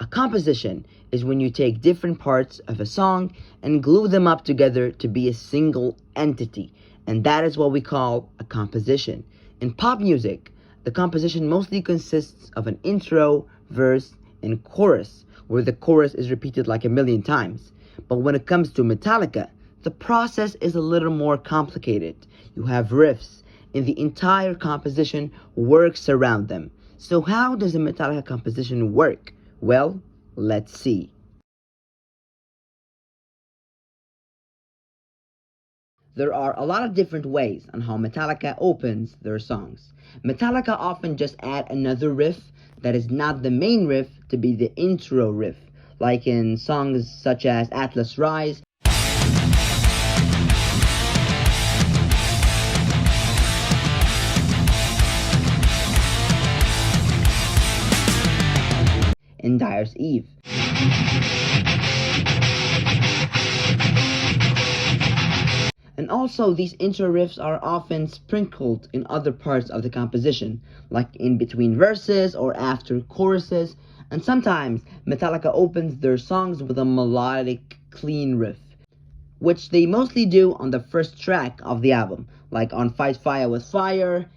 A composition is when you take different parts of a song and glue them up together to be a single entity, and that is what we call a composition. In pop music, the composition mostly consists of an intro, verse, and chorus, where the chorus is repeated like a million times. But when it comes to Metallica, the process is a little more complicated. You have riffs, and the entire composition works around them. So how does a Metallica composition work? Well, let's see. There are a lot of different ways on how Metallica opens their songs. Metallica often just add another riff that is not the main riff to be the intro riff, like in songs such as Atlas Rise and Dyer's Eve. And also, these intro riffs are often sprinkled in other parts of the composition, like in between verses or after choruses, and sometimes Metallica opens their songs with a melodic, clean riff, which they mostly do on the first track of the album, like on Fight Fire with Fire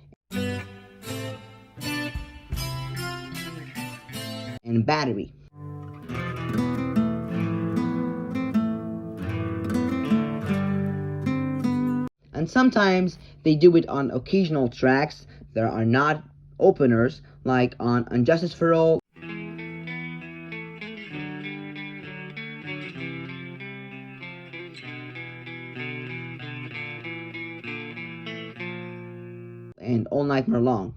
and Battery. And sometimes they do it on occasional tracks that are not openers, like on Injustice for All and All Nightmare Long.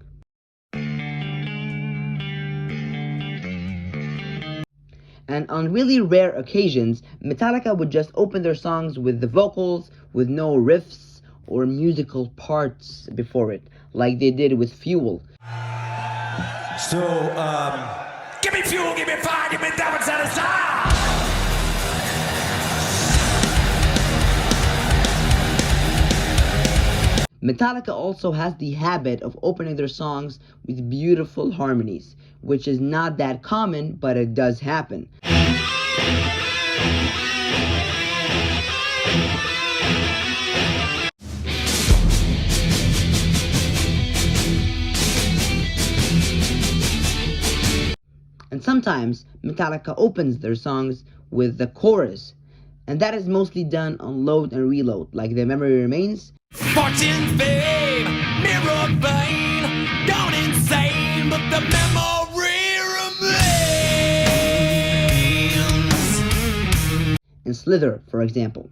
And on really rare occasions, Metallica would just open their songs with the vocals, with no riffs or musical parts before it, like they did with Fuel. So, give me fuel, give me fire, give me diamonds out of style. Metallica also has the habit of opening their songs with beautiful harmonies, which is not that common, but it does happen. And sometimes Metallica opens their songs with the chorus, and that is mostly done on Load and Reload, like The Memory Remains, Fortune, fame, mirror vein, gone insane, but the memory remains. and Slither, for example.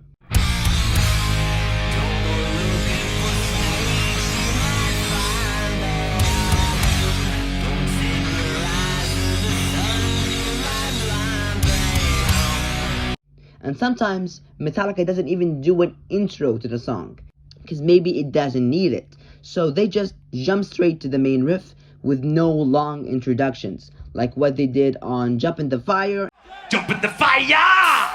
And sometimes Metallica doesn't even do an intro to the song, because maybe it doesn't need it. So they just jump straight to the main riff with no long introductions, like what they did on Jump in the Fire. Jump in the fire!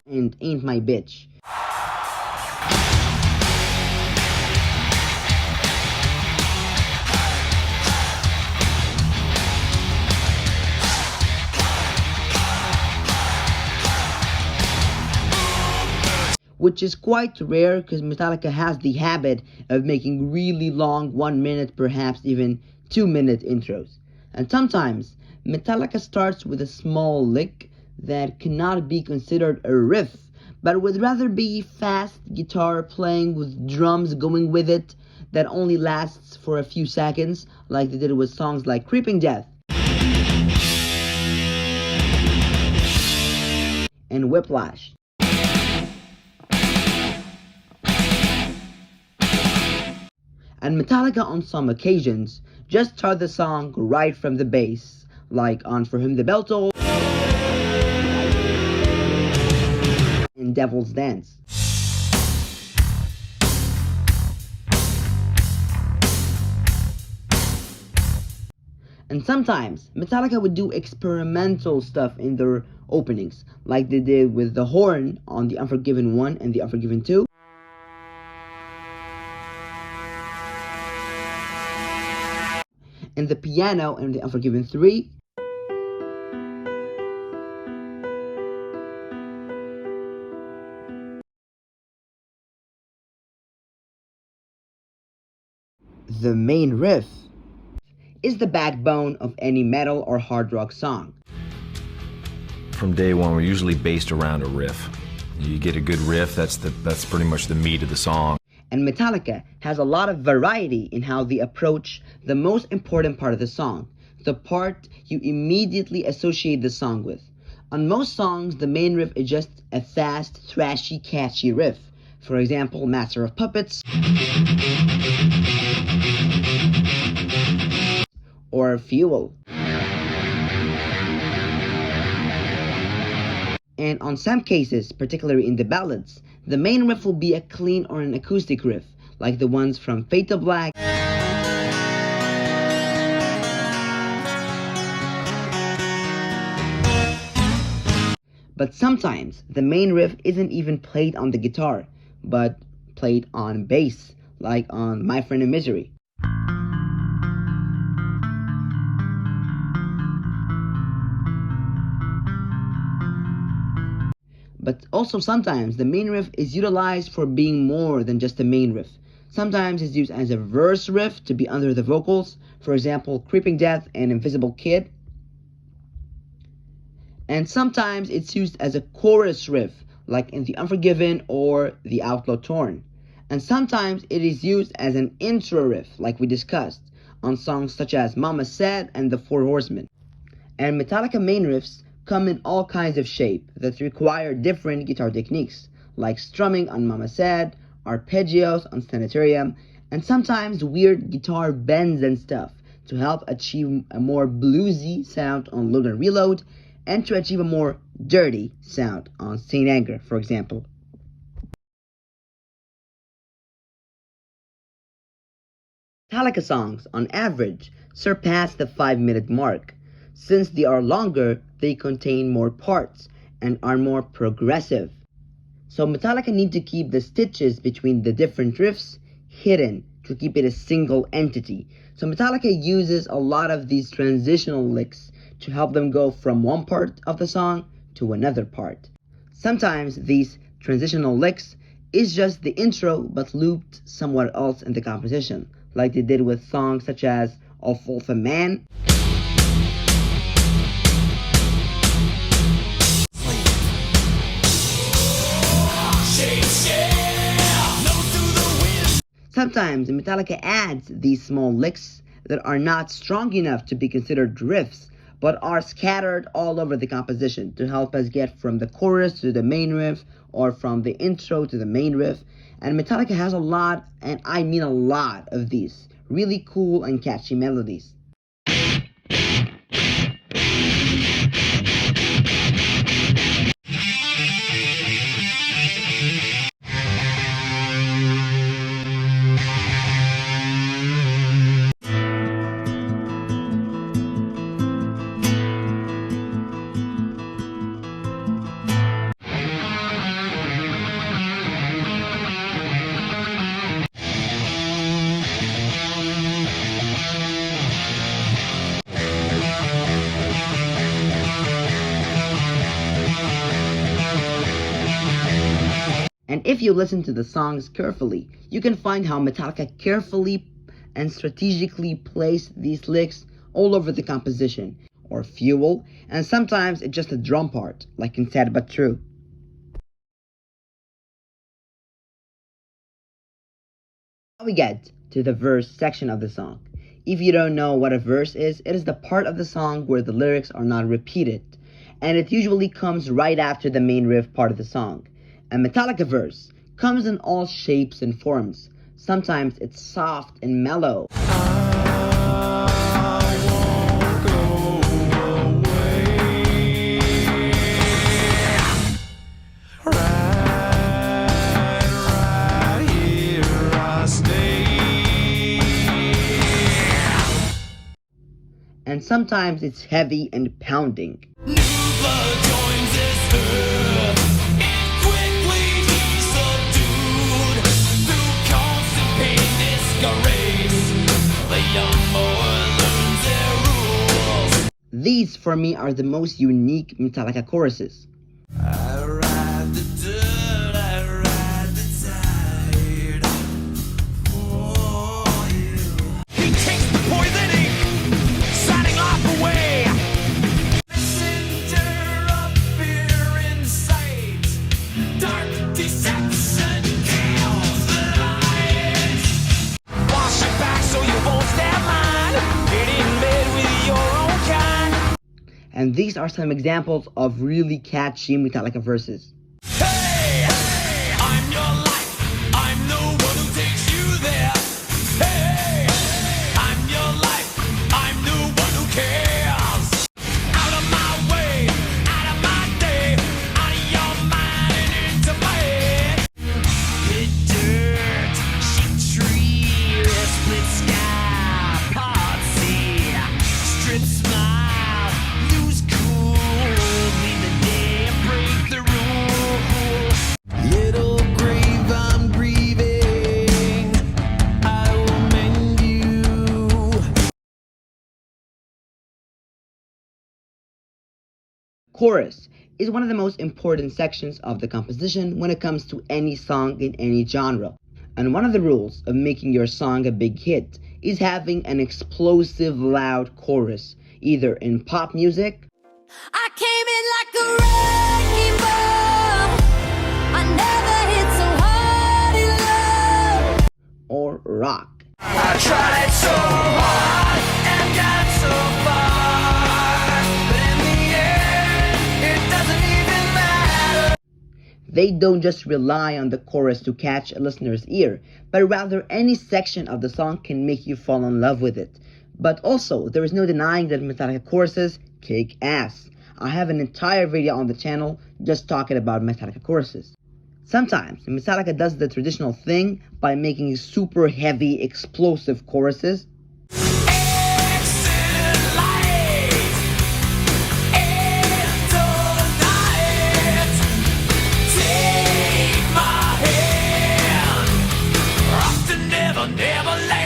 And Ain't My Bitch. Which is quite rare because Metallica has the habit of making really long 1 minute, perhaps even 2 minute intros. And sometimes Metallica starts with a small lick that cannot be considered a riff, but would rather be fast guitar playing with drums going with it that only lasts for a few seconds, like they did with songs like Creeping Death and Whiplash. And Metallica on some occasions just start the song right from the bass, like on For Whom the Bell Tolls and Devil's Dance. And sometimes Metallica would do experimental stuff in their openings, like they did with the horn on the Unforgiven 1 and the Unforgiven 2. and the piano in The Unforgiven 3, the main riff is the backbone of any metal or hard rock song. From day one, we're usually based around a riff. You get a good riff, that's pretty much the meat of the song. And Metallica has a lot of variety in how they approach the most important part of the song, the part you immediately associate the song with. On most songs, the main riff is just a fast, thrashy, catchy riff. For example, Master of Puppets, or Fuel. And on some cases, particularly in the ballads, the main riff will be a clean or an acoustic riff, like the ones from Fade to Black, but sometimes the main riff isn't even played on the guitar, but played on bass, like on My Friend in Misery. But also sometimes the main riff is utilized for being more than just a main riff. Sometimes it's used as a verse riff to be under the vocals, for example, Creeping Death and Invisible Kid. And sometimes it's used as a chorus riff, like in The Unforgiven or The Outlaw Torn. And sometimes it is used as an intro riff, like we discussed, on songs such as Mama Said and The Four Horsemen. And Metallica main riffs come in all kinds of shape that require different guitar techniques, like strumming on Mama Said, arpeggios on Sanitarium, and sometimes weird guitar bends and stuff to help achieve a more bluesy sound on Load and Reload, and to achieve a more dirty sound on Saint Anger, for example. Metallica songs, on average, surpass the 5-minute mark. Since they are longer, they contain more parts and are more progressive. So Metallica need to keep the stitches between the different riffs hidden to keep it a single entity. So Metallica uses a lot of these transitional licks to help them go from one part of the song to another part. Sometimes these transitional licks is just the intro but looped somewhere else in the composition, like they did with songs such as Of Wolf and Man, Sometimes Metallica adds these small licks that are not strong enough to be considered riffs, but are scattered all over the composition to help us get from the chorus to the main riff, or from the intro to the main riff. And Metallica has a lot, and I mean a lot, of these really cool and catchy melodies. And if you listen to the songs carefully, you can find how Metallica carefully and strategically place these licks all over the composition, or Fuel, and sometimes it's just a drum part, like in Sad But True. Now we get to the verse section of the song. If you don't know what a verse is, it is the part of the song where the lyrics are not repeated, and it usually comes right after the main riff part of the song. A Metallica verse comes in all shapes and forms. Sometimes it's soft and mellow. And sometimes it's heavy and pounding. These, for me, are the most unique Metallica choruses. I ride the dirt, I ride the tide for you. He takes the poisoning, signing off away. Messenger of fear in sight, dark deception kills the light. Wash your back so you won't stab mine. Get in bed with your own kind. And these are some examples of really catchy Metallica verses. Hey, I'm your life. I'm the one who takes you there. Hey, I'm your life. I'm the one who cares. Out of my way, out of my day, out of your mind and into my head. Hit dirt, sheep tree, split sky, part sea, strip smile, lose cool, leave the day and break the rule. Little grave, I'm grieving. I will mend you. Chorus is one of the most important sections of the composition when it comes to any song in any genre. And one of the rules of making your song a big hit is having an explosive, loud chorus, either in pop music I came in like a wrecking ball. I never hit so hard in love. or rock. I tried so hard and got so far, but in the end, it doesn't even matter. They don't just rely on the chorus to catch a listener's ear, but rather any section of the song can make you fall in love with it. But also, there is no denying that Metallica choruses kick ass. I have an entire video on the channel just talking about Metallica choruses. Sometimes Metallica does the traditional thing by making super heavy, explosive choruses, Exit light, end of night. Take my hand, off to never, never land.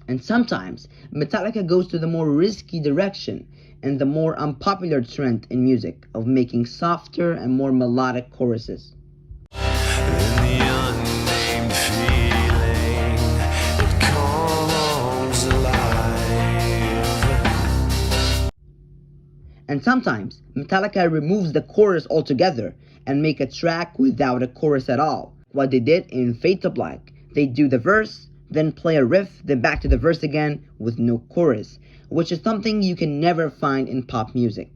and sometimes Metallica goes to the more risky direction and the more unpopular trend in music of making softer and more melodic choruses. In the unnamed feeling, it comes alive. And sometimes Metallica removes the chorus altogether and make a track without a chorus at all. What they did in Fade to Black, they do the verse, then play a riff, then back to the verse again with no chorus, which is something you can never find in pop music.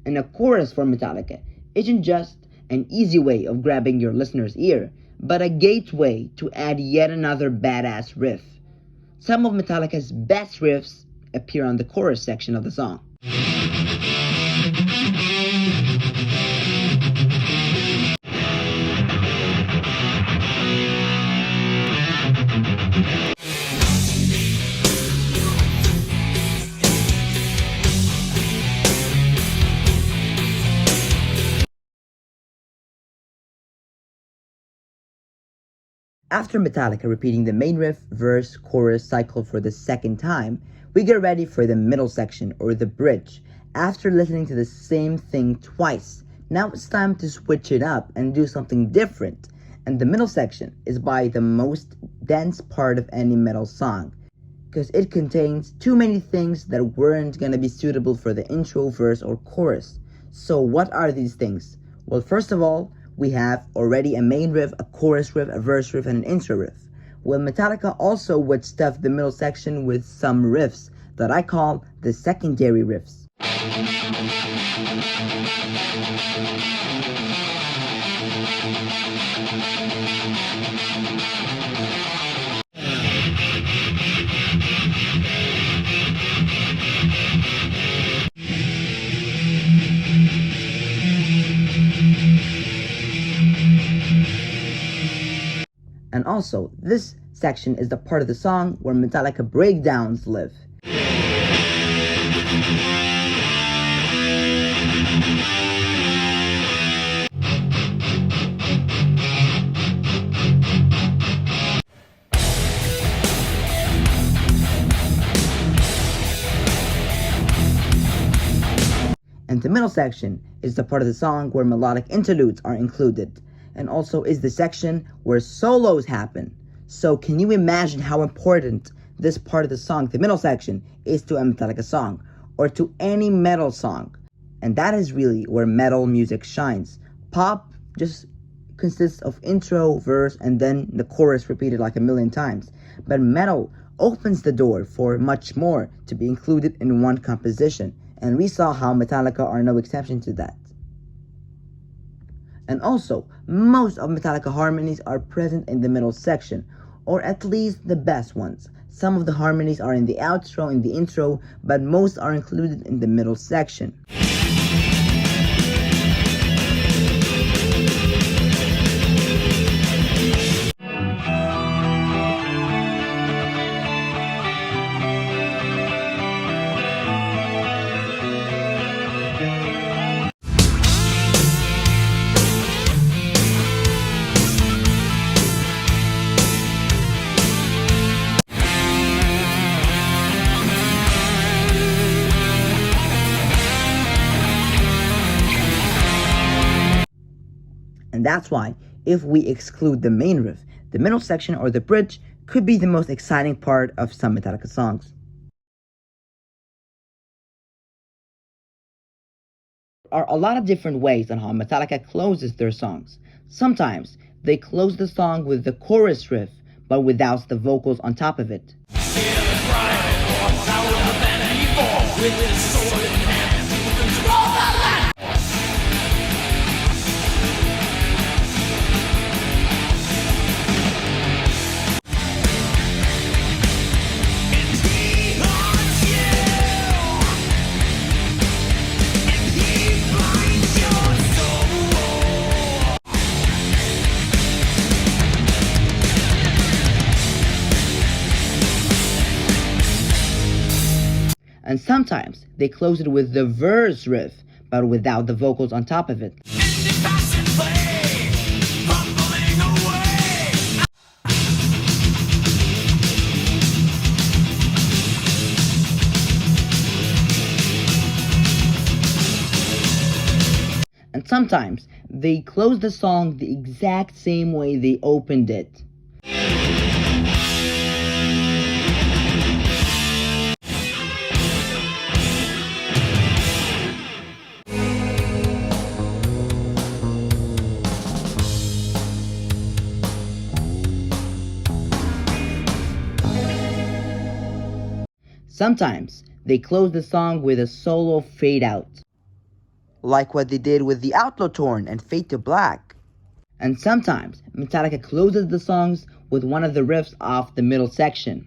And a chorus for Metallica isn't just an easy way of grabbing your listener's ear, but a gateway to add yet another badass riff. Some of Metallica's best riffs appear on the chorus section of the song. After Metallica repeating the main riff, verse, chorus cycle for the second time, we get ready for the middle section, or the bridge. After listening to the same thing twice, now it's time to switch it up and do something different. And the middle section is by the most dense part of any metal song, because it contains too many things that weren't gonna be suitable for the intro, verse, or chorus. So what are these things? Well, first of all, we have already a main riff, a chorus riff, a verse riff, and an intro riff. Well, Metallica also would stuff the middle section with some riffs that I call the secondary riffs. And also, this section is the part of the song where Metallica breakdowns live. The middle section is the part of the song where melodic interludes are included, and also is the section where solos happen. So can you imagine how important this part of the song, the middle section, is to a Metallica song, or to any metal song? And that is really where metal music shines. Pop just consists of intro, verse, and then the chorus repeated like a million times. But metal opens the door for much more to be included in one composition, and we saw how Metallica are no exception to that. And also, most of Metallica harmonies are present in the middle section, or at least the best ones. Some of the harmonies are in the outro, in the intro, but most are included in the middle section. And that's why, if we exclude the main riff, the middle section or the bridge could be the most exciting part of some Metallica songs. There are a lot of different ways on how Metallica closes their songs. Sometimes they close the song with the chorus riff, but without the vocals on top of it. And sometimes they close it with the verse riff, but without the vocals on top of it. And sometimes they close the song the exact same way they opened it. Sometimes they close the song with a solo fade out, like what they did with the Outlaw Torn and Fade to Black. And sometimes Metallica closes the songs with one of the riffs off the middle section.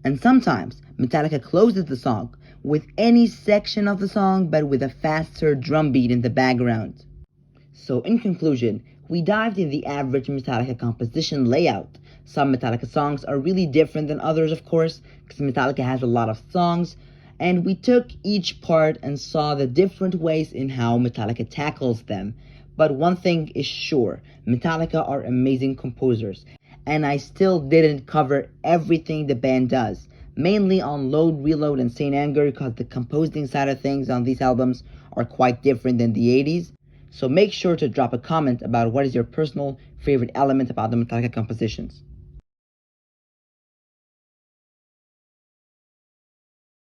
And sometimes Metallica closes the song with any section of the song but with a faster drum beat in the background. So in conclusion, we dived in the average Metallica composition layout. Some Metallica songs are really different than others, of course, because Metallica has a lot of songs, and we took each part and saw the different ways in how Metallica tackles them. But one thing is sure, Metallica are amazing composers, and I still didn't cover everything the band does, mainly on Load, Reload, and Saint Anger, because the composing side of things on these albums are quite different than the 80s. So make sure to drop a comment about what is your personal favorite element about the Metallica compositions.